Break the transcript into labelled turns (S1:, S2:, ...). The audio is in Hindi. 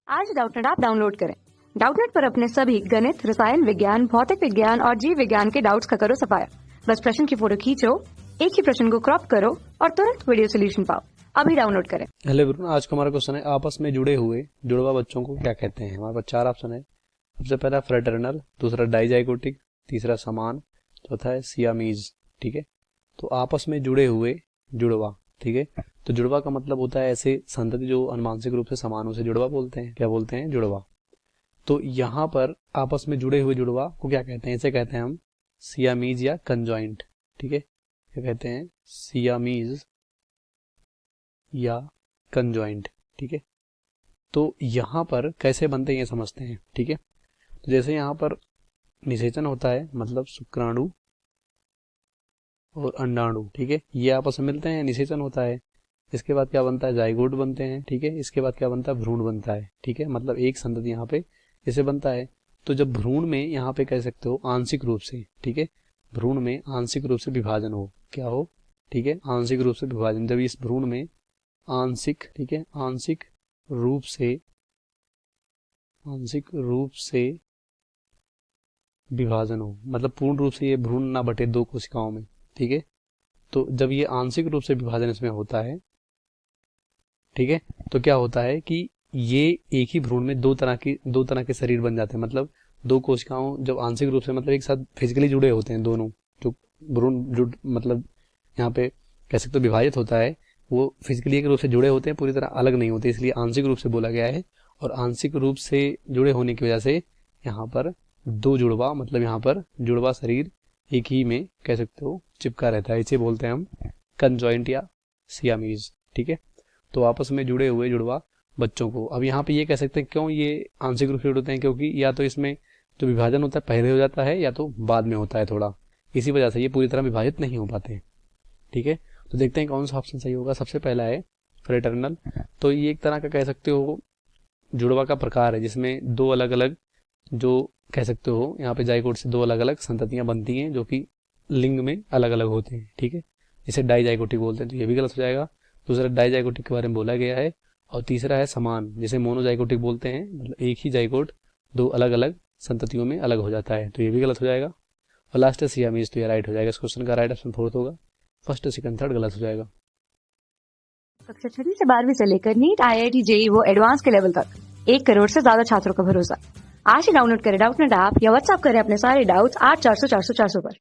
S1: आज डाउटनेट ऐप डाउनलोड करें। डाउटनेट पर अपने सभी गणित, रसायन विज्ञान, भौतिक विज्ञान और जीव विज्ञान के डाउट्स का करो सफाया। बस प्रश्न की फोटो खींचो, एक ही प्रश्न को क्रॉप करो और तुरंत वीडियो सोल्यूशन पाओ। अभी डाउनलोड करें।
S2: हेलो एवरीवन, आज का हमारा क्वेश्चन है आपस में जुड़े हुए जुड़वा बच्चों को क्या कहते हैं। हमारे पास चार ऑप्शन है। सबसे पहला फ्रेटर्नल, दूसरा डाइजाइगोटिक, तीसरा समान, चौथा है सियामीज। ठीक है, तो आपस में जुड़े हुए जुड़वा। ठीक है, तो जुड़वा का मतलब होता है ऐसे संतति जो अनुवांशिक रूप से समान, उसे जुड़वा बोलते हैं। क्या बोलते हैं? जुड़वा। तो यहाँ पर आपस में जुड़े हुए जुड़वा को क्या कहते हैं? इसे कहते हैं हम सियामीज या कंजॉइंट। ठीक है, क्या कहते हैं? सियामीज या कंजॉइंट। ठीक है, तो यहाँ पर कैसे बनते हैं ये समझते हैं। ठीक है, तो जैसे यहाँ पर निषेचन होता है, मतलब शुक्राणु और अंडाणु। ठीक है, ये आपस में मिलते हैं, निषेचन होता है। इसके बाद क्या बनता है? जाइगोट बनते हैं। ठीक है, इसके बाद क्या बनता है? भ्रूण बनता है। ठीक है, मतलब एक संतति यहाँ पे इसे बनता है। तो जब भ्रूण में यहाँ पे कह सकते हो आंशिक रूप से, ठीक है, भ्रूण में आंशिक रूप से विभाजन हो, क्या हो? ठीक है, आंशिक रूप से विभाजन, जब इस भ्रूण में आंशिक, ठीक है, आंशिक रूप से विभाजन हो, मतलब पूर्ण रूप से ये भ्रूण ना बटे दो कोशिकाओं में। ठीक है, तो जब ये आंशिक रूप से विभाजन इसमें होता है, ठीक है, तो क्या होता है कि ये एक ही भ्रूण में दो तरह के शरीर बन जाते हैं। मतलब दो कोशिकाओं जब आंशिक रूप से मतलब एक साथ फिजिकली जुड़े होते हैं, दोनों जो भ्रूण मतलब यहाँ पे कह सकते हो विभाजित होता है, वो फिजिकली एक रूप से जुड़े होते हैं, पूरी तरह अलग नहीं होते, इसलिए आंशिक रूप से बोला गया है। और आंशिक रूप से जुड़े होने की वजह से यहाँ पर दो जुड़वा, मतलब यहाँ पर जुड़वा शरीर एक ही में कह सकते हो चिपका रहता है। इसे बोलते हैं हम कंजॉइंट या सियामीज। ठीक है, तो आपस में जुड़े हुए जुड़वा बच्चों को। अब यहाँ पे ये कह सकते हैं क्यों ये आंशिक रूप से जुड़ते हैं, क्योंकि या तो इसमें जो विभाजन होता है पहले हो जाता है या तो बाद में होता है थोड़ा, इसी वजह से ये पूरी तरह विभाजित नहीं हो पाते। ठीक है, तो देखते हैं कौन सा ऑप्शन सही होगा। सबसे पहला है फ्रेटर्नल। तो ये एक तरह का कह सकते हो जुड़वा का प्रकार है जिसमें दो अलग अलग, जो कह सकते हो यहाँ पे जाइगोट से दो अलग अलग संततियां बनती हैं जो कि लिंग में अलग अलग होते हैं। ठीक है, इसे डाइजाइगोटिक बोलते हैं, तो ये भी गलत हो जाएगा। दूसरा डाइजाइगोटिक के बारे में बोला गया है। और तीसरा है समान, जिसे मोनोजाइगोटिक बोलते हैं, मतलब एक ही जाइगोट दो अलग अलग संततियों में अलग हो जाता है, तो ये भी गलत हो जाएगा। और लास्ट है सियामीज, तो ये राइट हो जाएगा। इस क्वेश्चन का राइट ऑप्शन फोर्थ होगा। फर्स्ट, सेकंड, थर्ड गलत हो जाएगा।
S1: कक्षा 6 से 12वीं से लेकर नीट, IIT, JEE वो एडवांस के लेवल तक 1 करोड़ से ज्यादा छात्रों का भरोसा। आज ही डाउनलोड करें डाउटनेट ऐप या व्हाट्सएप करें अपने सारे डाउट्स 8400 400 400 पर।